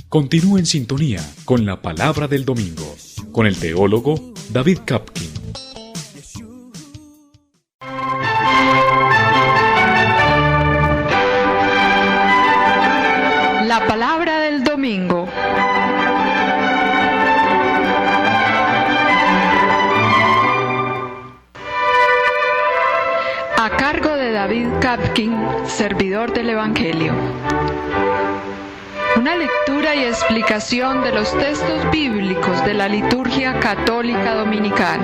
Continúe en sintonía con la Palabra del Domingo, con el teólogo David Kapkin. La Palabra del Domingo. A cargo de David Kapkin, servidor del Evangelio. Una lectura y explicación de los textos bíblicos de la liturgia católica dominical.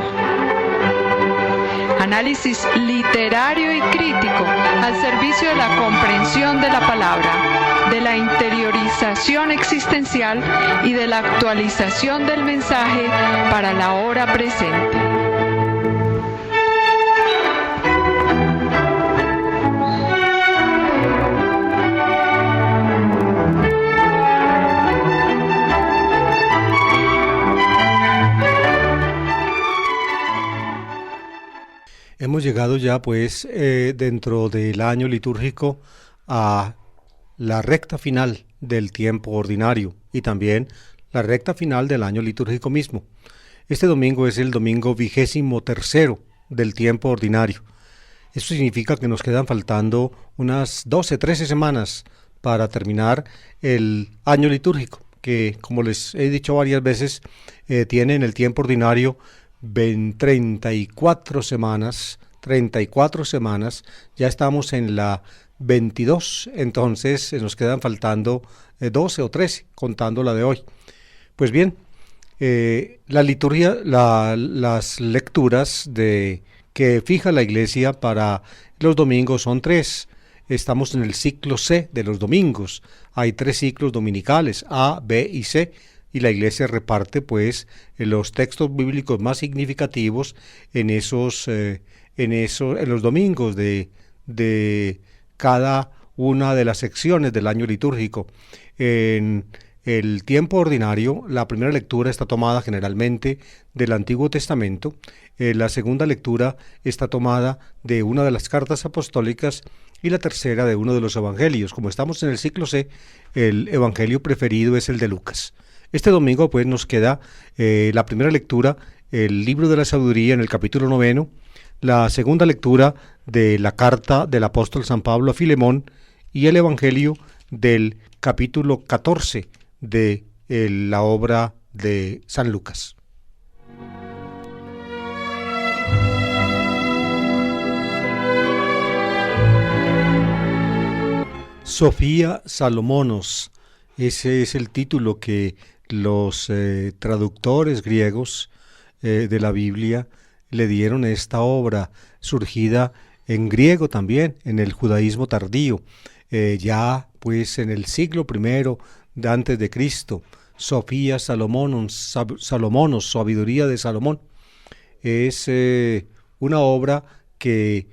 Análisis literario y crítico al servicio de la comprensión de la palabra, de la interiorización existencial y de la actualización del mensaje para la hora presente. Hemos llegado ya pues dentro del año litúrgico a la recta final del tiempo ordinario y también la recta final del año litúrgico mismo. Este domingo es el domingo 23º del tiempo ordinario. Eso significa que nos quedan faltando unas 12, 13 semanas para terminar el año litúrgico, que como les he dicho varias veces, tiene en el tiempo ordinario 34 semanas, ya estamos en la 22, entonces nos quedan faltando 12 o 13, contando la de hoy. Pues bien, la liturgia, las lecturas que fija la Iglesia para los domingos son 3. Estamos en el ciclo C de los domingos. Hay 3 ciclos dominicales, A, B y C. Y la Iglesia reparte pues los textos bíblicos más significativos en los domingos de cada una de las secciones del año litúrgico. En el tiempo ordinario, la primera lectura está tomada generalmente del Antiguo Testamento, la segunda lectura está tomada de una de las cartas apostólicas y la tercera de uno de los evangelios. Como estamos en el ciclo C, el evangelio preferido es el de Lucas. Este domingo pues nos queda la primera lectura, el libro de la sabiduría en el capítulo 9, la segunda lectura de la carta del apóstol San Pablo a Filemón y el evangelio del capítulo 14 de la obra de San Lucas. Sofía Salomonos, ese es el título que los traductores griegos de la Biblia le dieron a esta obra, surgida en griego también, en el judaísmo tardío, ya pues en el siglo I de antes de Cristo. Sofía Salomonos, sabiduría de Salomón, es una obra que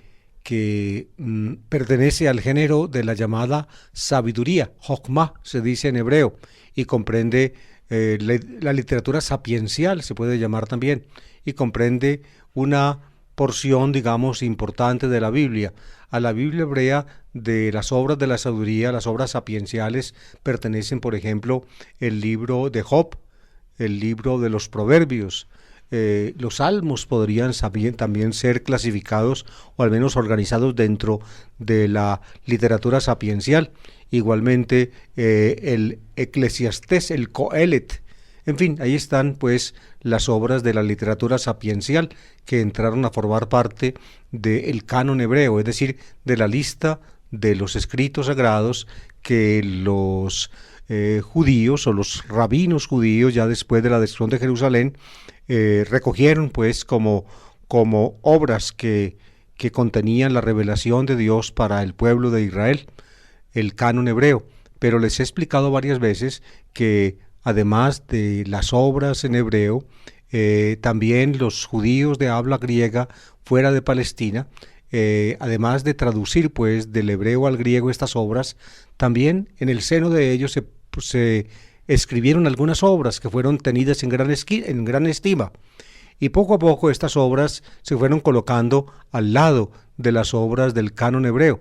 pertenece al género de la llamada sabiduría, Jokmah se dice en hebreo, y comprende la literatura sapiencial, se puede llamar también, y comprende una porción, digamos, importante de la Biblia. A la Biblia hebrea de las obras de la sabiduría, las obras sapienciales, pertenecen, por ejemplo, el libro de Job, el libro de los Proverbios. Los salmos podrían también ser clasificados o al menos organizados dentro de la literatura sapiencial. Igualmente el Eclesiastés, el Coelet. En fin, ahí están pues las obras de la literatura sapiencial que entraron a formar parte del canon hebreo, es decir, de la lista de los escritos sagrados que los judíos o los rabinos judíos ya después de la destrucción de Jerusalén recogieron pues como obras que contenían la revelación de Dios para el pueblo de Israel, el canon hebreo. Pero les he explicado varias veces que además de las obras en hebreo, también los judíos de habla griega fuera de Palestina, además de traducir pues del hebreo al griego estas obras, también en el seno de ellos se escribieron algunas obras que fueron tenidas en gran estima, y poco a poco estas obras se fueron colocando al lado de las obras del canon hebreo.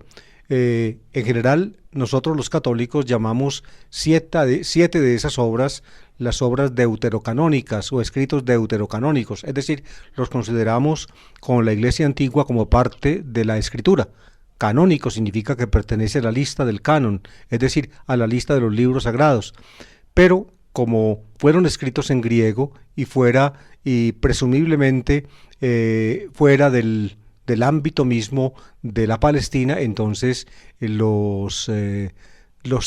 En general, nosotros los católicos llamamos siete de esas obras las obras deuterocanónicas o escritos deuterocanónicos, es decir, los consideramos con la Iglesia antigua como parte de la Escritura. Canónico significa que pertenece a la lista del canon, es decir, a la lista de los libros sagrados, pero como fueron escritos en griego y presumiblemente fuera del ámbito mismo de la Palestina, entonces los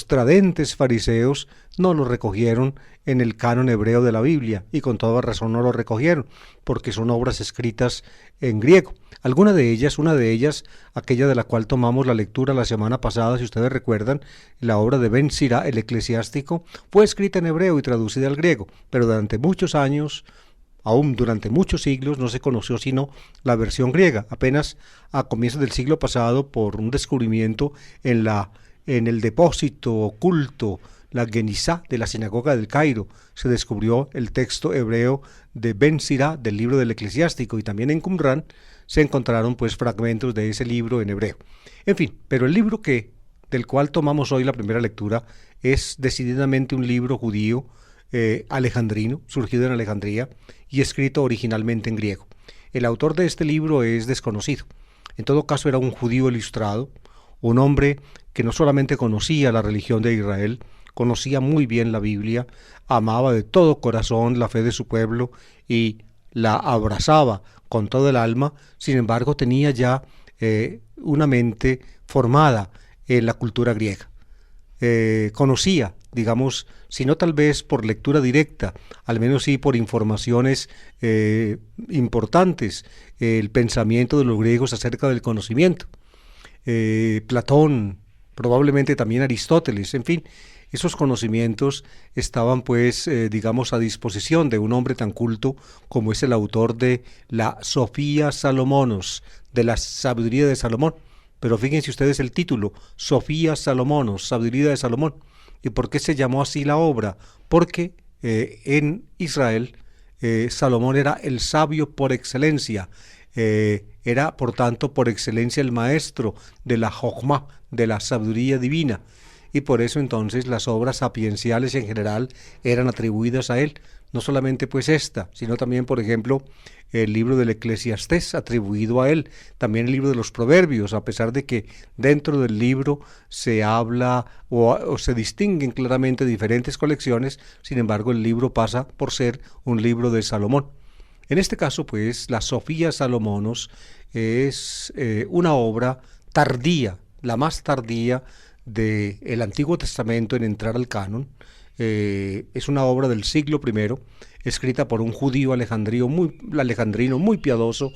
tradentes fariseos no lo recogieron en el canon hebreo de la Biblia, y con toda razón no lo recogieron, porque son obras escritas en griego. Una de ellas, aquella de la cual tomamos la lectura la semana pasada, si ustedes recuerdan, la obra de Ben Sira, el eclesiástico, fue escrita en hebreo y traducida al griego, pero durante muchos años, aún durante muchos siglos, no se conoció sino la versión griega. Apenas a comienzos del siglo pasado, por un descubrimiento en el depósito oculto, la Genizá de la sinagoga del Cairo, se descubrió el texto hebreo de Ben Sira del libro del eclesiástico, y también en Qumran se encontraron pues fragmentos de ese libro en hebreo. En fin, pero el libro del cual tomamos hoy la primera lectura es decididamente un libro judío alejandrino, surgido en Alejandría y escrito originalmente en griego. El autor de este libro es desconocido. En todo caso, era un judío ilustrado, un hombre que no solamente conocía la religión de Israel, conocía muy bien la Biblia, amaba de todo corazón la fe de su pueblo y la abrazaba con todo el alma. Sin embargo, tenía ya una mente formada en la cultura griega. Conocía, digamos, si no tal vez por lectura directa, al menos sí por informaciones importantes, el pensamiento de los griegos acerca del conocimiento. Platón, probablemente también Aristóteles, en fin, esos conocimientos estaban pues, digamos, a disposición de un hombre tan culto como es el autor de la Sofía Salomonos, de la sabiduría de Salomón. Pero fíjense ustedes el título, Sofía Salomonos, sabiduría de Salomón. ¿Y por qué se llamó así la obra? Porque en Israel Salomón era el sabio por excelencia, era por tanto por excelencia el maestro de la Jochma, de la sabiduría divina, y por eso entonces las obras sapienciales en general eran atribuidas a él. No solamente pues esta, sino también, por ejemplo, el libro del Eclesiastés atribuido a él, también el libro de los Proverbios, a pesar de que dentro del libro se habla o se distinguen claramente diferentes colecciones, sin embargo el libro pasa por ser un libro de Salomón. En este caso, pues, la Sofía Salomonos es una obra tardía, la más tardía del Antiguo Testamento en entrar al canon. Es una obra del siglo I, escrita por un judío alejandrino muy piadoso,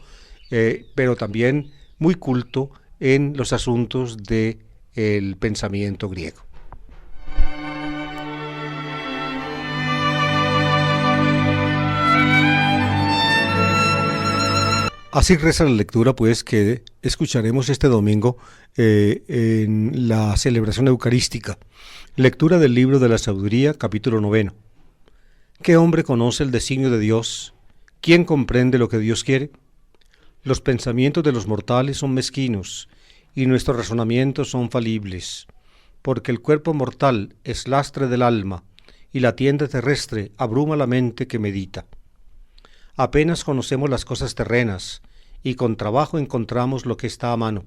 pero también muy culto en los asuntos del pensamiento griego. Así reza la lectura, pues, que escucharemos este domingo en la celebración eucarística. Lectura del libro de la Sabiduría, capítulo 9. ¿Qué hombre conoce el designio de Dios? ¿Quién comprende lo que Dios quiere? Los pensamientos de los mortales son mezquinos, y nuestros razonamientos son falibles, porque el cuerpo mortal es lastre del alma, y la tienda terrestre abruma la mente que medita. Apenas conocemos las cosas terrenas, y con trabajo encontramos lo que está a mano.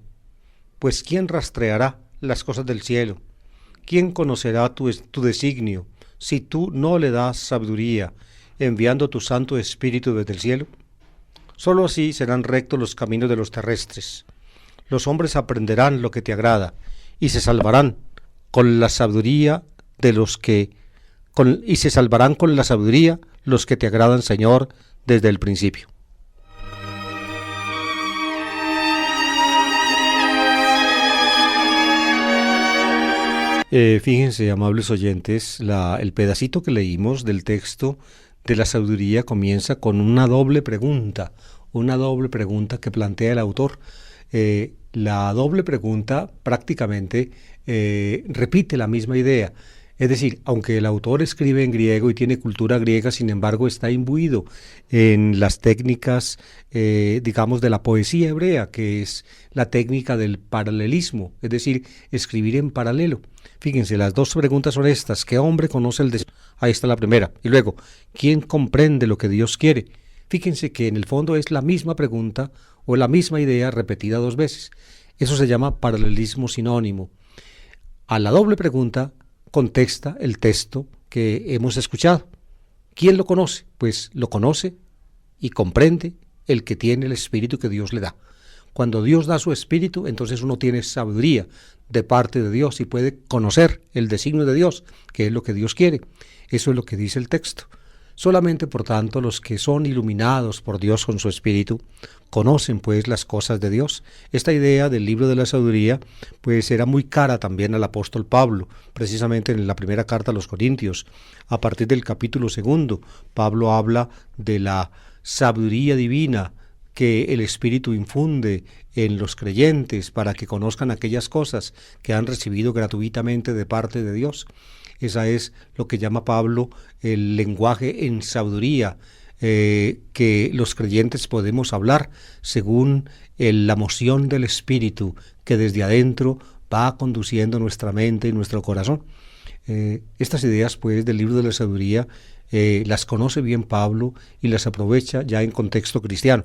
Pues ¿quién rastreará las cosas del cielo? ¿Quién conocerá tu designio, si tú no le das sabiduría, enviando tu Santo Espíritu desde el cielo? Solo así serán rectos los caminos de los terrestres. Los hombres aprenderán lo que te agrada, y se salvarán con la sabiduría los que te agradan, Señor, desde el principio. Fíjense, amables oyentes, el pedacito que leímos del texto de la sabiduría comienza con una doble pregunta que plantea el autor. La doble pregunta prácticamente repite la misma idea. Es decir, aunque el autor escribe en griego y tiene cultura griega, sin embargo está imbuido en las técnicas, digamos, de la poesía hebrea, que es la técnica del paralelismo, es decir, escribir en paralelo. Fíjense, las dos preguntas son estas: ¿qué hombre conoce el destino? Ahí está la primera. Y luego, ¿quién comprende lo que Dios quiere? Fíjense que en el fondo es la misma pregunta o la misma idea repetida dos veces. Eso se llama paralelismo sinónimo. A la doble pregunta contesta el texto que hemos escuchado. ¿Quién lo conoce? Pues lo conoce y comprende el que tiene el espíritu que Dios le da. Cuando Dios da su espíritu, entonces uno tiene sabiduría de parte de Dios y puede conocer el designio de Dios, que es lo que Dios quiere. Eso es lo que dice el texto. Solamente, por tanto, los que son iluminados por Dios con su espíritu conocen, pues, las cosas de Dios. Esta idea del libro de la sabiduría, pues, era muy cara también al apóstol Pablo, precisamente en la primera carta a los Corintios. A partir del capítulo 2, Pablo habla de la sabiduría divina que el Espíritu infunde en los creyentes para que conozcan aquellas cosas que han recibido gratuitamente de parte de Dios. Esa es lo que llama Pablo el lenguaje en sabiduría, que los creyentes podemos hablar según la moción del Espíritu que desde adentro va conduciendo nuestra mente y nuestro corazón. Estas ideas, pues, del libro de la sabiduría las conoce bien Pablo y las aprovecha ya en contexto cristiano.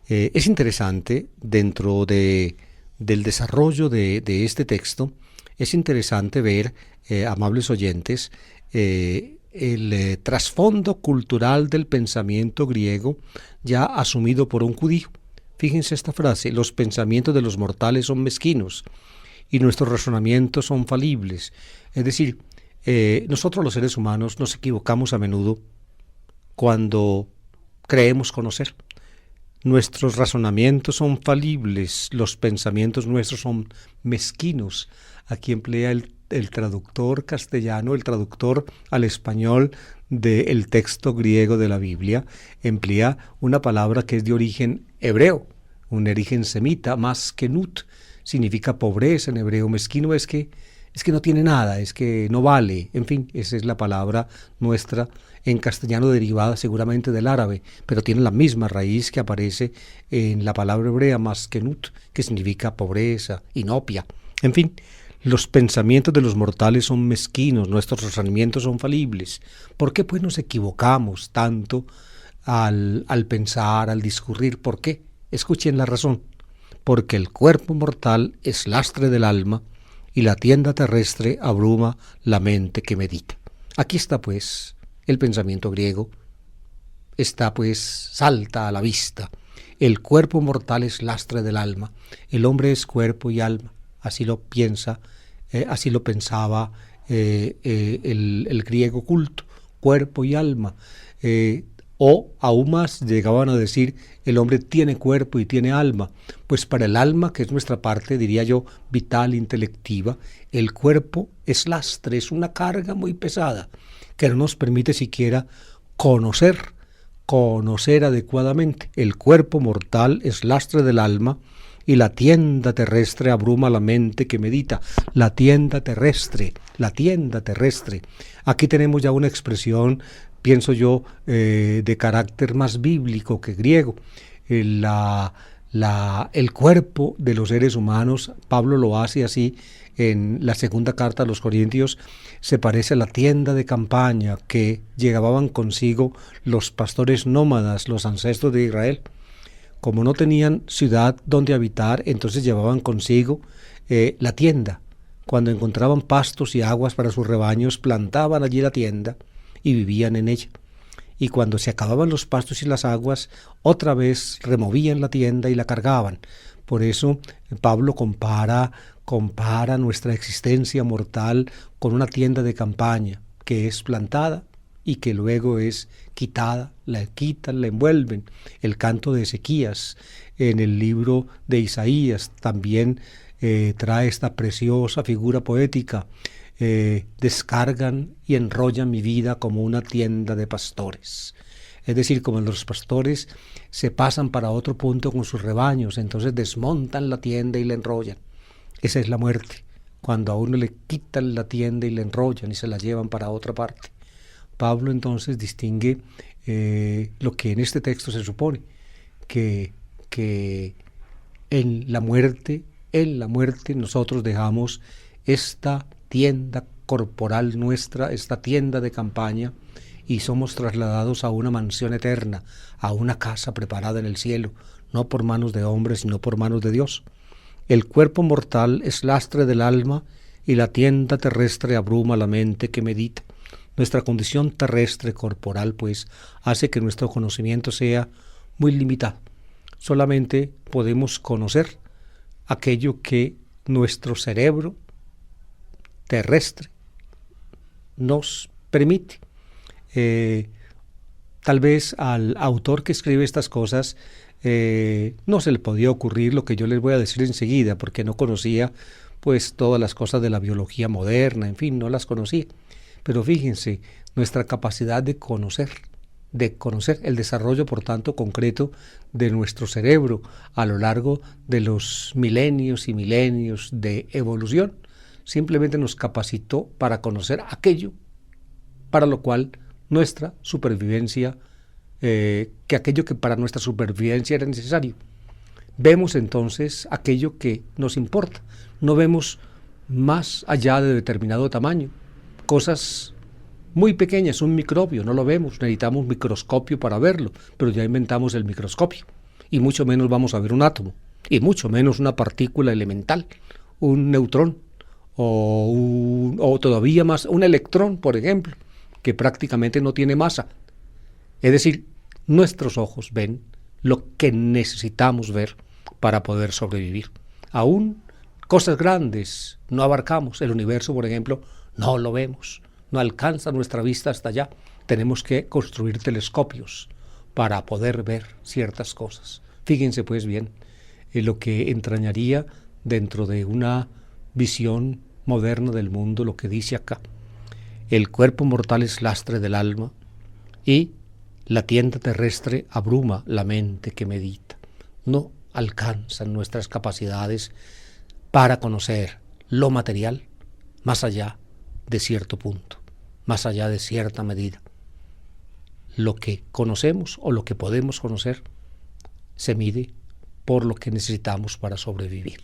Es interesante, dentro del desarrollo de este texto, es interesante ver, amables oyentes, el trasfondo cultural del pensamiento griego ya asumido por un judío. Fíjense esta frase: los pensamientos de los mortales son mezquinos y nuestros razonamientos son falibles. Es decir, nosotros los seres humanos nos equivocamos a menudo cuando creemos conocer. Nuestros razonamientos son falibles, los pensamientos nuestros son mezquinos. Aquí emplea el traductor castellano, el traductor al español del texto griego de la Biblia, emplea una palabra que es de origen hebreo, un origen semita, maskenut, significa pobreza en hebreo. Mezquino es que no tiene nada, es que no vale. En fin, esa es la palabra nuestra en castellano, derivada seguramente del árabe, pero tiene la misma raíz que aparece en la palabra hebrea maskenut, que significa pobreza, inopia. En fin, los pensamientos de los mortales son mezquinos, nuestros razonamientos son falibles. ¿Por qué pues nos equivocamos tanto al pensar, al discurrir? ¿Por qué? Escuchen la razón. Porque el cuerpo mortal es lastre del alma y la tienda terrestre abruma la mente que medita. Aquí está, pues, el pensamiento griego. Está, pues, salta a la vista. El cuerpo mortal es lastre del alma. El hombre es cuerpo y alma. Así lo piensa, así lo pensaba el griego culto. Cuerpo y alma. O aún más llegaban a decir: el hombre tiene cuerpo y tiene alma. Pues para el alma, que es nuestra parte, diría yo, vital, intelectiva, el cuerpo es lastre, es una carga muy pesada, que no nos permite siquiera conocer adecuadamente. El cuerpo mortal es lastre del alma y la tienda terrestre abruma la mente que medita. La tienda terrestre. Aquí tenemos ya una expresión, pienso yo, de carácter más bíblico que griego. El cuerpo de los seres humanos, Pablo lo hace así en la segunda carta a los Corintios, se parece a la tienda de campaña que llevaban consigo los pastores nómadas, los ancestros de Israel. Como no tenían ciudad donde habitar, entonces llevaban consigo la tienda. Cuando encontraban pastos y aguas para sus rebaños, plantaban allí la tienda y vivían en ella. Y cuando se acababan los pastos y las aguas, otra vez removían la tienda y la cargaban. Por eso Pablo compara nuestra existencia mortal con una tienda de campaña que es plantada y que luego es quitada, la quitan, la envuelven. El canto de Ezequías en el libro de Isaías también trae esta preciosa figura poética. Descargan y enrollan mi vida como una tienda de pastores. Es decir, como los pastores se pasan para otro punto con sus rebaños, entonces desmontan la tienda y la enrollan. Esa es la muerte. cuando a uno le quitan la tienda y le enrollan y se la llevan para otra parte. Pablo entonces distingue lo que en este texto se supone, que en la muerte nosotros dejamos esta tienda corporal nuestra, esta tienda de campaña, y somos trasladados a una mansión eterna, a una casa preparada en el cielo, no por manos de hombres, sino por manos de Dios. El cuerpo mortal es lastre del alma y la tienda terrestre abruma la mente que medita. Nuestra condición terrestre corporal, pues, hace que nuestro conocimiento sea muy limitado. Solamente podemos conocer aquello que nuestro cerebro terrestre nos permite. Tal vez al autor que escribe estas cosas no se le podía ocurrir lo que yo les voy a decir enseguida, porque no conocía pues todas las cosas de la biología moderna, en fin, no las conocía. Pero fíjense, nuestra capacidad de conocer el desarrollo, por tanto, concreto de nuestro cerebro a lo largo de los milenios y milenios de evolución, simplemente nos capacitó para conocer aquello para lo cual nuestra supervivencia, aquello que para nuestra supervivencia era necesario. Vemos entonces aquello que nos importa, no vemos más allá de determinado tamaño, cosas muy pequeñas, un microbio, no lo vemos, necesitamos un microscopio para verlo, pero ya inventamos el microscopio, y mucho menos vamos a ver un átomo, y mucho menos una partícula elemental, un neutrón, o todavía más, un electrón, por ejemplo, que prácticamente no tiene masa. Es decir, nuestros ojos ven lo que necesitamos ver para poder sobrevivir. Aún cosas grandes no abarcamos. El universo, por ejemplo, no lo vemos. No alcanza nuestra vista hasta allá. Tenemos que construir telescopios para poder ver ciertas cosas. Fíjense pues bien lo que entrañaría dentro de una visión moderna del mundo lo que dice acá. El cuerpo mortal es lastre del alma y la tienda terrestre abruma la mente que medita. No alcanzan nuestras capacidades para conocer lo material más allá de cierto punto, más allá de cierta medida. Lo que conocemos o lo que podemos conocer se mide por lo que necesitamos para sobrevivir.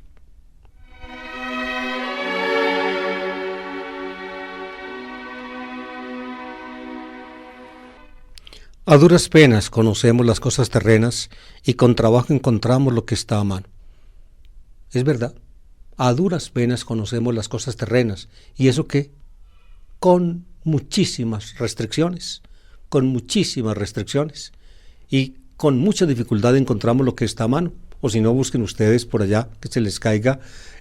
A duras penas conocemos las cosas terrenas y con trabajo encontramos lo que está a mano. Es verdad, a duras penas conocemos las cosas terrenas, y eso que con muchísimas restricciones, y con mucha dificultad encontramos lo que está a mano. O si no, busquen ustedes por allá que se les caiga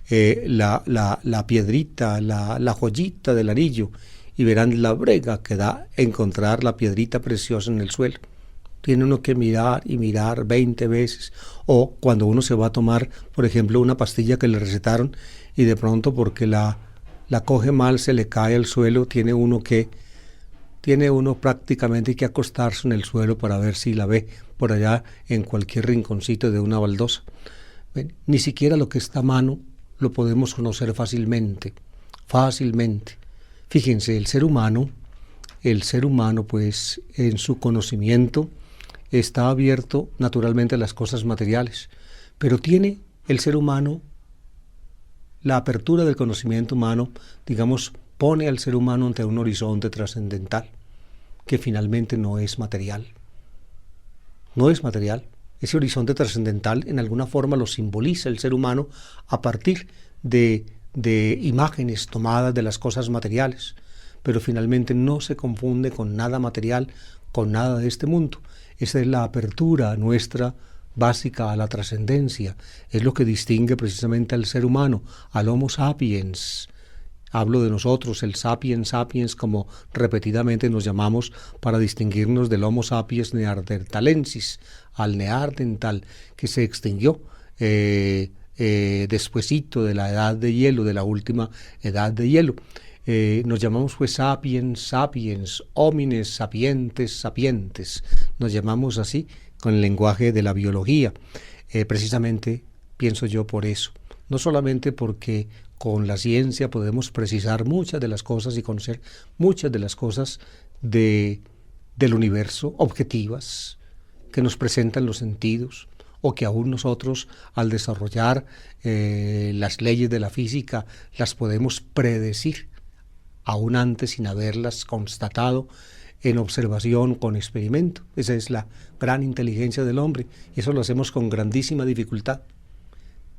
la piedrita, la joyita del anillo, y verán la brega que da encontrar la piedrita preciosa en el suelo. Tiene uno que mirar y mirar 20 veces. O cuando uno se va a tomar, por ejemplo, una pastilla que le recetaron y de pronto porque la coge mal, se le cae al suelo, tiene uno prácticamente que acostarse en el suelo para ver si la ve por allá en cualquier rinconcito de una baldosa. Ni siquiera lo que está a mano lo podemos conocer fácilmente. Fíjense, el ser humano, pues, en su conocimiento está abierto naturalmente a las cosas materiales, pero tiene el ser humano, la apertura del conocimiento humano, digamos, pone al ser humano ante un horizonte trascendental, que finalmente no es material. Ese horizonte trascendental en alguna forma lo simboliza el ser humano a partir de imágenes tomadas de las cosas materiales, pero finalmente no se confunde con nada material, con nada de este mundo. Esa es la apertura nuestra básica a la trascendencia, es lo que distingue precisamente al ser humano, al Homo sapiens. Hablo de nosotros, el sapiens sapiens, como repetidamente nos llamamos para distinguirnos del Homo sapiens neanderthalensis, al neandertal que se extinguió despuesito de la edad de hielo, de la última edad de hielo. Nos llamamos pues sapiens sapiens, homines sapientes sapientes, nos llamamos así con el lenguaje de la biología, precisamente pienso yo por eso, no solamente porque con la ciencia podemos precisar muchas de las cosas y conocer muchas de las cosas del universo, objetivas, que nos presentan los sentidos, o que aún nosotros, al desarrollar las leyes de la física, las podemos predecir, aún antes sin haberlas constatado en observación con experimento. Esa es la gran inteligencia del hombre, y eso lo hacemos con grandísima dificultad.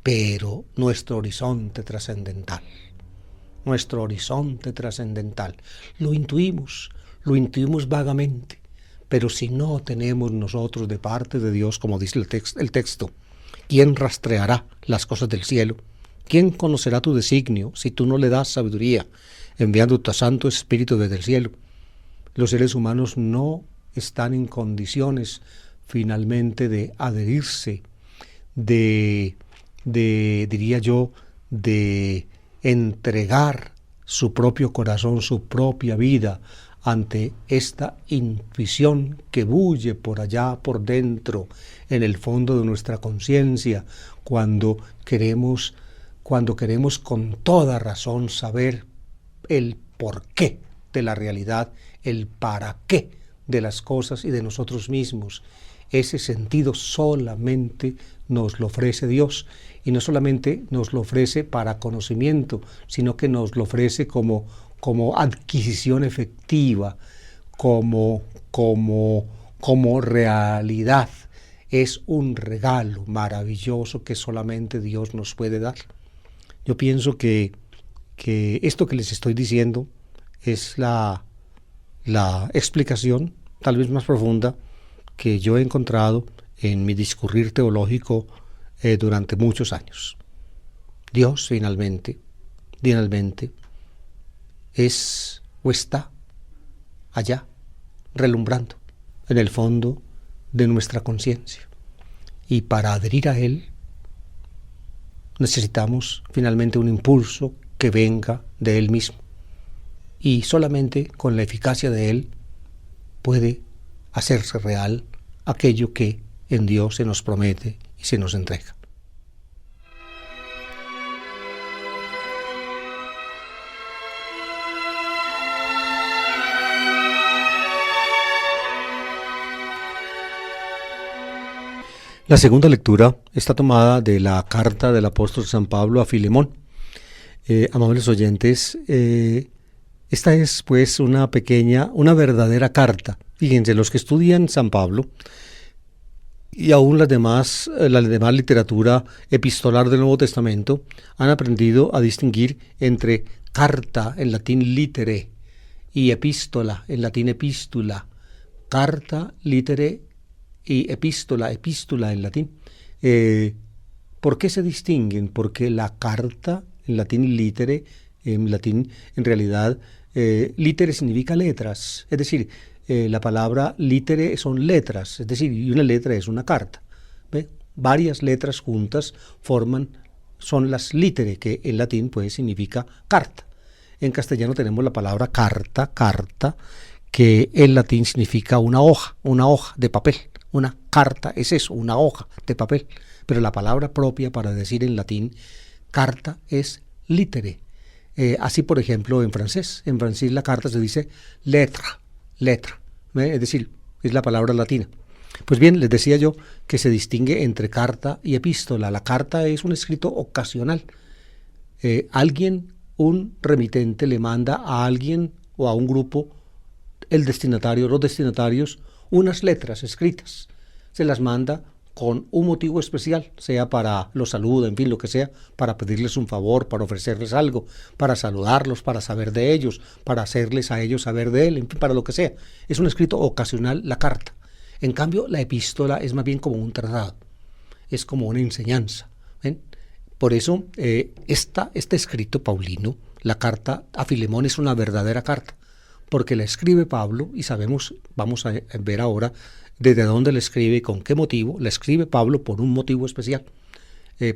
Pero nuestro horizonte trascendental, lo intuimos vagamente, pero si no tenemos nosotros de parte de Dios, como dice el texto, ¿quién rastreará las cosas del cielo? ¿Quién conocerá tu designio si tú no le das sabiduría, enviando tu Santo Espíritu desde el cielo? Los seres humanos no están en condiciones finalmente de adherirse, diría yo, de entregar su propio corazón, su propia vida ante esta intuición que bulle por allá, por dentro, en el fondo de nuestra conciencia, cuando queremos con toda razón saber el porqué de la realidad, el para qué de las cosas y de nosotros mismos. Ese sentido solamente nos lo ofrece Dios, y no solamente nos lo ofrece para conocimiento, sino que nos lo ofrece como adquisición efectiva, como realidad. Es un regalo maravilloso que solamente Dios nos puede dar. Yo pienso que esto que les estoy diciendo es la explicación tal vez más profunda que yo he encontrado en mi discurrir teológico durante muchos años. Dios finalmente es o está allá, relumbrando en el fondo de nuestra conciencia. Y para adherir a Él necesitamos finalmente un impulso que venga de Él mismo. Y solamente con la eficacia de Él puede hacerse real aquello que en Dios se nos promete y se nos entrega. La segunda lectura está tomada de la carta del apóstol San Pablo a Filemón. Amables oyentes, esta es pues una verdadera carta. Fíjense, los que estudian San Pablo y aún la demás literatura epistolar del Nuevo Testamento han aprendido a distinguir entre carta, en latín litere, y epístola, en latín epístula. Carta, litere y epístola en latín. ¿Por qué se distinguen? Porque la carta, en latín litere, en latín en realidad litere significa letras, es decir, la palabra litere son letras, es decir, y una letra es una carta. ¿Ve? Varias letras juntas son las litere, que en latín pues significa carta. En castellano tenemos la palabra carta, que en latín significa una hoja de papel. Una carta es eso, una hoja de papel. Pero la palabra propia para decir en latín carta es litere. Así, por ejemplo, en francés la carta se dice letra, es decir, es la palabra latina. Pues bien, les decía yo que se distingue entre carta y epístola. La carta es un escrito ocasional. Un remitente le manda a alguien o a un grupo, los destinatarios, unas letras escritas. Se las manda con un motivo especial, sea para los saludos, en fin, lo que sea, para pedirles un favor, para ofrecerles algo, para saludarlos, para saber de ellos, para hacerles a ellos saber de él, en fin, para lo que sea. Es un escrito ocasional la carta. En cambio, la epístola es más bien como un tratado, es como una enseñanza. ¿Ven? Por eso, este escrito paulino, la carta a Filemón, es una verdadera carta, porque la escribe Pablo, y vamos a ver ahora desde dónde la escribe y con qué motivo. La escribe Pablo por un motivo especial.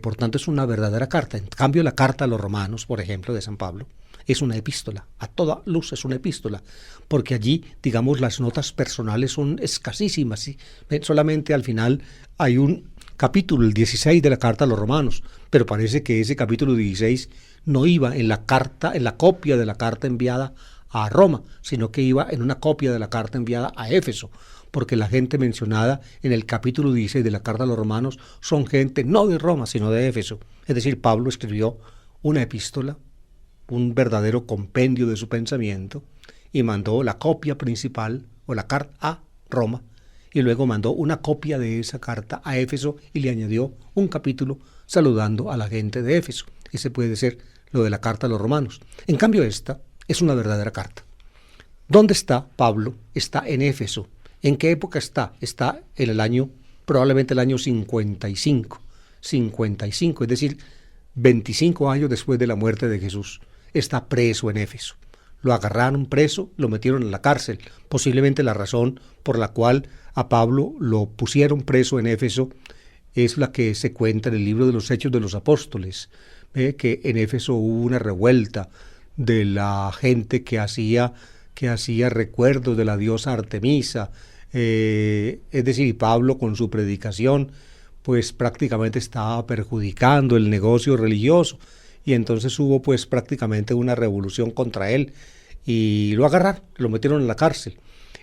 Por tanto, es una verdadera carta. En cambio, la carta a los romanos, por ejemplo, de San Pablo, es una epístola. A toda luz es una epístola, porque allí, digamos, las notas personales son escasísimas, ¿sí? Solamente al final hay un capítulo, el 16 de la carta a los romanos, pero parece que ese capítulo 16 no iba en la carta, en la copia de la carta enviada a Roma, sino que iba en una copia de la carta enviada a Éfeso, porque la gente mencionada en el capítulo 16 de la carta a los romanos son gente no de Roma, sino de Éfeso. Es decir, Pablo escribió una epístola, un verdadero compendio de su pensamiento, y mandó la copia principal o la carta a Roma, y luego mandó una copia de esa carta a Éfeso y le añadió un capítulo saludando a la gente de Éfeso. Ese puede ser lo de la carta a los romanos. En cambio, esta es una verdadera carta. ¿Dónde está Pablo? Está en Éfeso. ¿En qué época está? Está en el año, probablemente el año 55, es decir, 25 años después de la muerte de Jesús. Está preso en Éfeso. Lo agarraron preso, lo metieron en la cárcel. Posiblemente la razón por la cual a Pablo lo pusieron preso en Éfeso es la que se cuenta en el libro de los Hechos de los Apóstoles, que en Éfeso hubo una revuelta de la gente que hacía recuerdos de la diosa Artemisa, es decir, Pablo con su predicación pues prácticamente estaba perjudicando el negocio religioso, y entonces hubo pues prácticamente una revolución contra él y lo agarraron, lo metieron en la cárcel.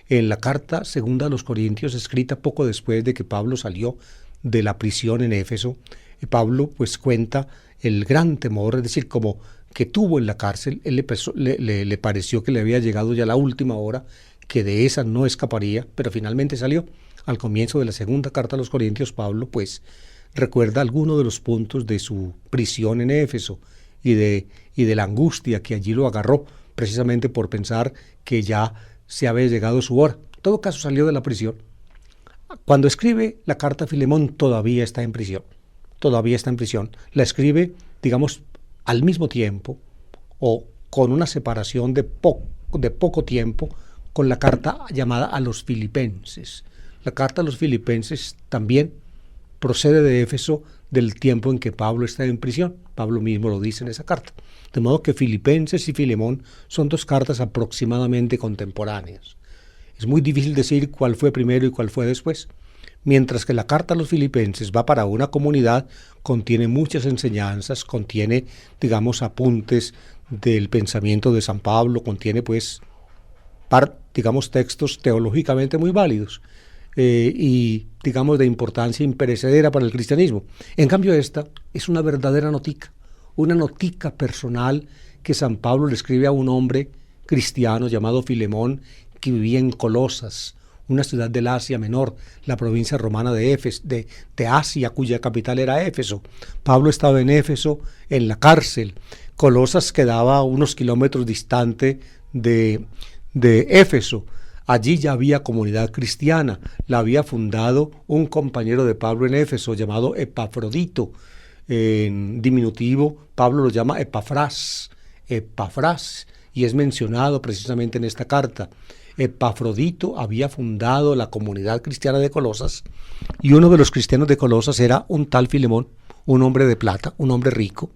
En la carta segunda a los Corintios, escrita poco después de que Pablo salió de la prisión en Éfeso, Pablo pues cuenta el gran temor, es decir, como que tuvo en la cárcel. Él le pareció que le había llegado ya la última hora, que de esa no escaparía, pero finalmente salió. Al comienzo de la segunda carta a los Corintios, Pablo pues recuerda algunos de los puntos de su prisión en Éfeso y de la angustia que allí lo agarró, precisamente por pensar que ya se había llegado su hora. En todo caso, salió de la prisión. Cuando escribe la carta a Filemón, todavía está en prisión. La escribe, digamos, al mismo tiempo o con una separación de poco tiempo con la carta llamada a los Filipenses. La carta a los Filipenses también procede de Éfeso, del tiempo en que Pablo está en prisión. Pablo mismo lo dice en esa carta. De modo que Filipenses y Filemón son dos cartas aproximadamente contemporáneas. Es muy difícil decir cuál fue primero y cuál fue después. Mientras que la carta a los Filipenses va para una comunidad, contiene muchas enseñanzas, contiene, digamos, apuntes del pensamiento de San Pablo, contiene, pues, digamos, textos teológicamente muy válidos y, digamos, de importancia imperecedera para el cristianismo. En cambio, esta es una verdadera notica, una notica personal que San Pablo le escribe a un hombre cristiano llamado Filemón, que vivía en Colosas, una ciudad del Asia Menor, la provincia romana de Asia, cuya capital era Éfeso. Pablo estaba en Éfeso, en la cárcel. Colosas quedaba a unos kilómetros distante de Éfeso. Allí ya había comunidad cristiana. La había fundado un compañero de Pablo en Éfeso llamado Epafrodito. En diminutivo, Pablo lo llama Epafrás, y es mencionado precisamente en esta carta. Epafrodito había fundado la comunidad cristiana de Colosas, y uno de los cristianos de Colosas era un tal Filemón, un hombre de plata, un hombre rico.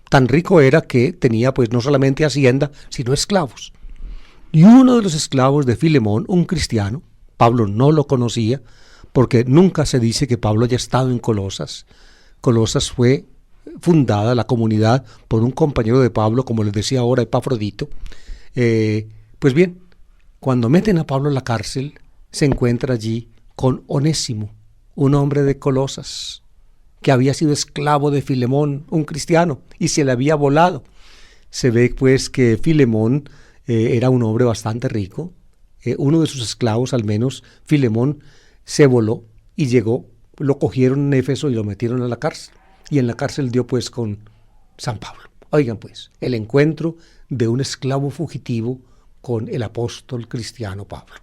Tan rico era que tenía pues no solamente hacienda, sino esclavos. Y uno de los esclavos de Filemón, un cristiano, Pablo no lo conocía, porque nunca se dice que Pablo haya estado en Colosas. Colosas fue fundada, la comunidad, por un compañero de Pablo, como les decía ahora, Epafrodito. Pues bien, cuando meten a Pablo en la cárcel, se encuentra allí con Onésimo, un hombre de Colosas, que había sido esclavo de Filemón, un cristiano, y se le había volado. Se ve pues que Filemón era un hombre bastante rico. Uno de sus esclavos, al menos, Filemón, se voló y llegó, lo cogieron en Éfeso y lo metieron a la cárcel. Y en la cárcel dio pues con San Pablo. Oigan pues, el encuentro de un esclavo fugitivo con el apóstol cristiano Pablo.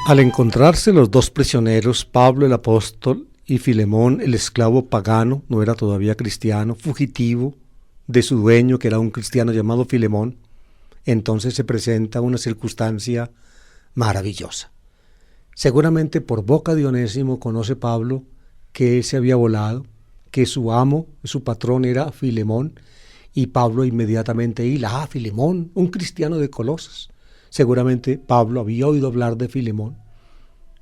Al encontrarse los dos prisioneros, Pablo el apóstol y Filemón el esclavo pagano, no era todavía cristiano, fugitivo de su dueño, que era un cristiano llamado Filemón, entonces se presenta una circunstancia maravillosa. Seguramente por boca de Onésimo conoce Pablo que él se había volado, que su amo, su patrón era Filemón, Y Pablo inmediatamente hila, Filemón, un cristiano de Colosas. Seguramente Pablo había oído hablar de Filemón.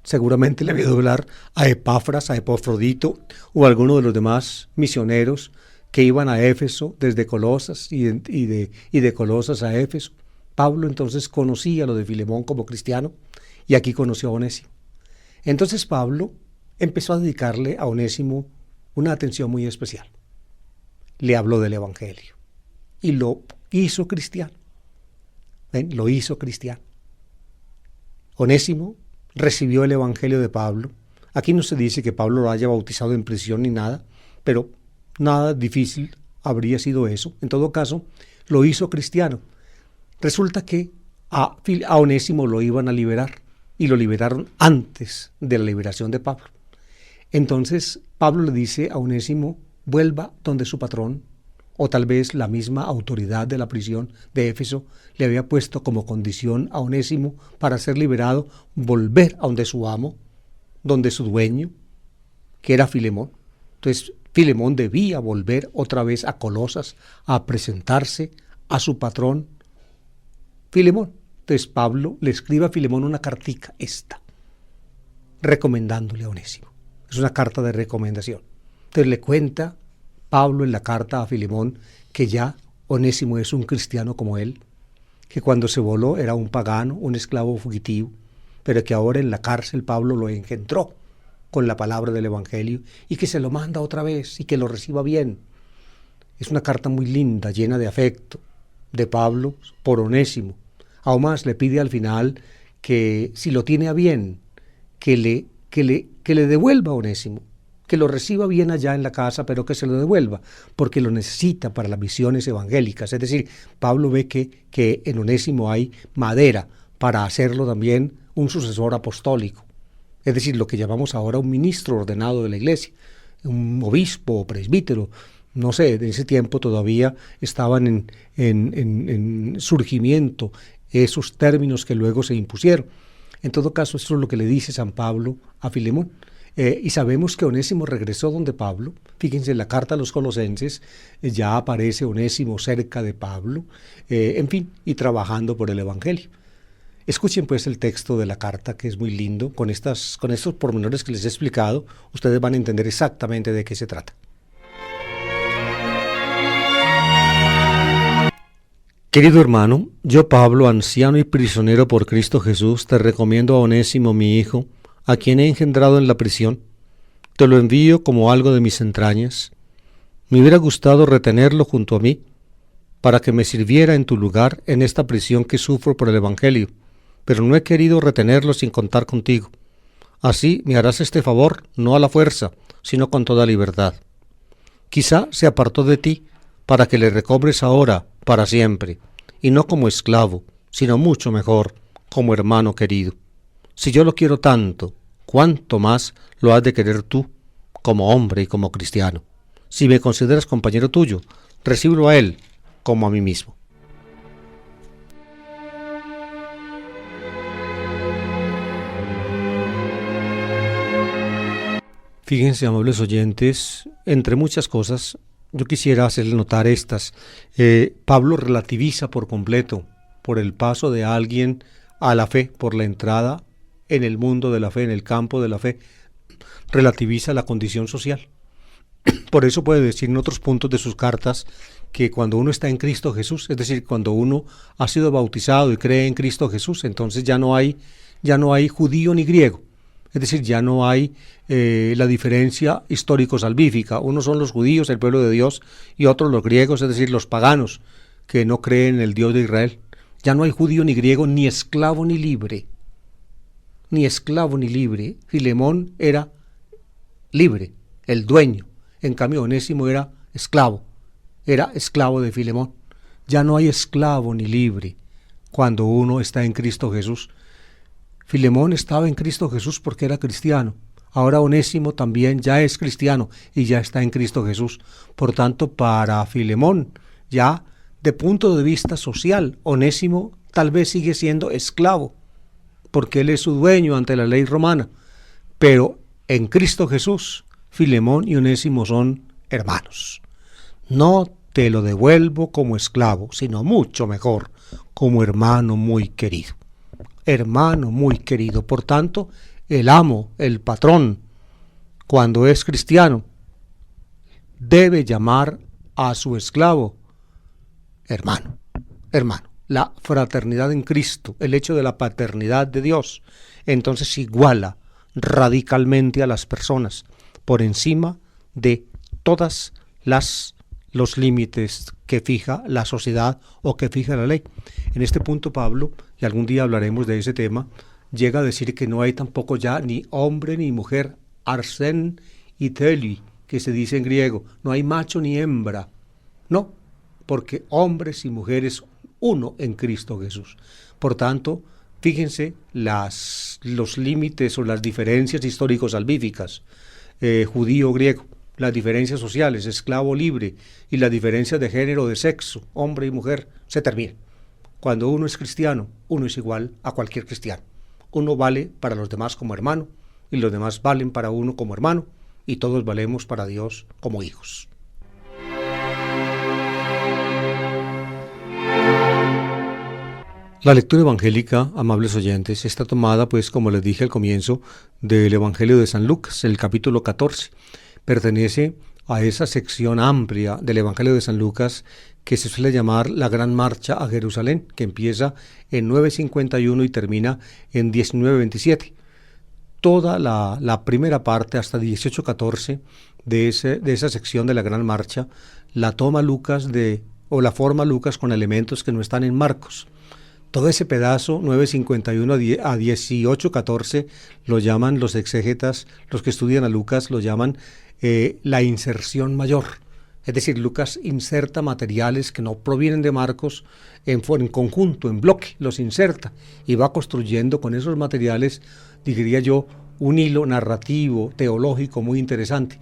Seguramente le había oído hablar a Epafras, a Epafrodito o a alguno de los demás misioneros que iban a Éfeso desde Colosas y de Colosas a Éfeso. Pablo entonces conocía lo de Filemón como cristiano y aquí conoció a Onésimo. Entonces Pablo empezó a dedicarle a Onésimo una atención muy especial. Le habló del Evangelio y lo hizo cristiano. ¿Ven? Lo hizo cristiano. Onésimo recibió el Evangelio de Pablo. Aquí no se dice que Pablo lo haya bautizado en prisión ni nada, pero nada difícil habría sido eso. En todo caso, lo hizo cristiano. Resulta que a Onésimo lo iban a liberar y lo liberaron antes de la liberación de Pablo. Entonces Pablo le dice a Onésimo, vuelva donde su patrón, o tal vez la misma autoridad de la prisión de Éfeso le había puesto como condición a Onésimo para ser liberado, volver a donde su amo, donde su dueño, que era Filemón. Entonces Filemón debía volver otra vez a Colosas a presentarse a su patrón Filemón. Entonces Pablo le escribe a Filemón una cartica, recomendándole a Onésimo. Es una carta de recomendación. Entonces le cuenta Pablo en la carta a Filemón que ya Onésimo es un cristiano como él, que cuando se voló era un pagano, un esclavo fugitivo, pero que ahora en la cárcel Pablo lo engendró con la palabra del Evangelio y que se lo manda otra vez y que lo reciba bien. Es una carta muy linda, llena de afecto de Pablo por Onésimo. Aún más le pide al final que si lo tiene a bien, que le devuelva a Onésimo, que lo reciba bien allá en la casa, pero que se lo devuelva, porque lo necesita para las misiones evangélicas. Es decir, Pablo ve que en Onésimo hay madera para hacerlo también un sucesor apostólico. Es decir, lo que llamamos ahora un ministro ordenado de la iglesia, un obispo o presbítero. No sé, en ese tiempo todavía estaban en surgimiento esos términos que luego se impusieron. En todo caso, eso es lo que le dice San Pablo a Filemón. Y sabemos que Onésimo regresó donde Pablo. Fíjense, en la carta a los Colosenses ya aparece Onésimo cerca de Pablo, en fin, y trabajando por el Evangelio. Escuchen pues el texto de la carta, que es muy lindo. Con estos pormenores que les he explicado, ustedes van a entender exactamente de qué se trata. Querido hermano, yo Pablo, anciano y prisionero por Cristo Jesús, te recomiendo a Onésimo, mi hijo, a quien he engendrado en la prisión. Te lo envío como algo de mis entrañas. Me hubiera gustado retenerlo junto a mí, para que me sirviera en tu lugar en esta prisión que sufro por el Evangelio, pero no he querido retenerlo sin contar contigo. Así me harás este favor, no a la fuerza, sino con toda libertad. Quizá se apartó de ti, para que le recobres ahora, para siempre, y no como esclavo, sino mucho mejor, como hermano querido. Si yo lo quiero tanto, ¿cuánto más lo has de querer tú, como hombre y como cristiano? Si me consideras compañero tuyo, recíbelo a él como a mí mismo. Fíjense, amables oyentes, entre muchas cosas, yo quisiera hacerle notar estas. Pablo relativiza por completo, por el paso de alguien a la fe, por la entrada en el mundo de la fe, en el campo de la fe, relativiza la condición social. Por eso puede decir en otros puntos de sus cartas que cuando uno está en Cristo Jesús, es decir, cuando uno ha sido bautizado y cree en Cristo Jesús, entonces ya no hay judío ni griego. Es decir, ya no hay la diferencia histórico-salvífica. Unos son los judíos, el pueblo de Dios, y otros los griegos, es decir, los paganos, que no creen en el Dios de Israel. Ya no hay judío ni griego, ni esclavo ni libre. Ni esclavo ni libre. Filemón era libre, el dueño. En cambio, Onésimo era esclavo de Filemón. Ya no hay esclavo ni libre cuando uno está en Cristo Jesús. Filemón estaba en Cristo Jesús porque era cristiano. Ahora Onésimo también ya es cristiano y ya está en Cristo Jesús. Por tanto, para Filemón, ya de punto de vista social, Onésimo tal vez sigue siendo esclavo, porque él es su dueño ante la ley romana. Pero en Cristo Jesús, Filemón y Onésimo son hermanos. No te lo devuelvo como esclavo, sino mucho mejor, como hermano muy querido. Hermano muy querido. Por tanto, el amo, el patrón, cuando es cristiano, debe llamar a su esclavo hermano, hermano. La fraternidad en Cristo, el hecho de la paternidad de Dios, entonces iguala radicalmente a las personas por encima de todas los límites que fija la sociedad o que fija la ley. En este punto Pablo, y algún día hablaremos de ese tema, llega a decir que no hay tampoco ya ni hombre ni mujer, arsen y teli, que se dice en griego, no hay macho ni hembra, no, porque hombres y mujeres uno en Cristo Jesús. Por tanto, fíjense los límites o las diferencias histórico-salvíficas, judío-griego, las diferencias sociales, esclavo libre, y las diferencias de género, de sexo, hombre y mujer, se terminan. Cuando uno es cristiano, uno es igual a cualquier cristiano. Uno vale para los demás como hermano, y los demás valen para uno como hermano, y todos valemos para Dios como hijos. La lectura evangélica, amables oyentes, está tomada, pues, como les dije al comienzo, del Evangelio de San Lucas, el capítulo 14. Pertenece a esa sección amplia del Evangelio de San Lucas que se suele llamar la Gran Marcha a Jerusalén, que empieza en 9:51 y termina en 19:27. Toda la primera parte, hasta 18:14, de esa sección de la Gran Marcha, la toma Lucas la forma Lucas con elementos que no están en Marcos. Todo ese pedazo, 9:51 a 18:14, lo llaman los exégetas, los que estudian a Lucas, lo llaman la inserción mayor. Es decir, Lucas inserta materiales que no provienen de Marcos en conjunto, en bloque, los inserta y va construyendo con esos materiales, diría yo, un hilo narrativo, teológico muy interesante.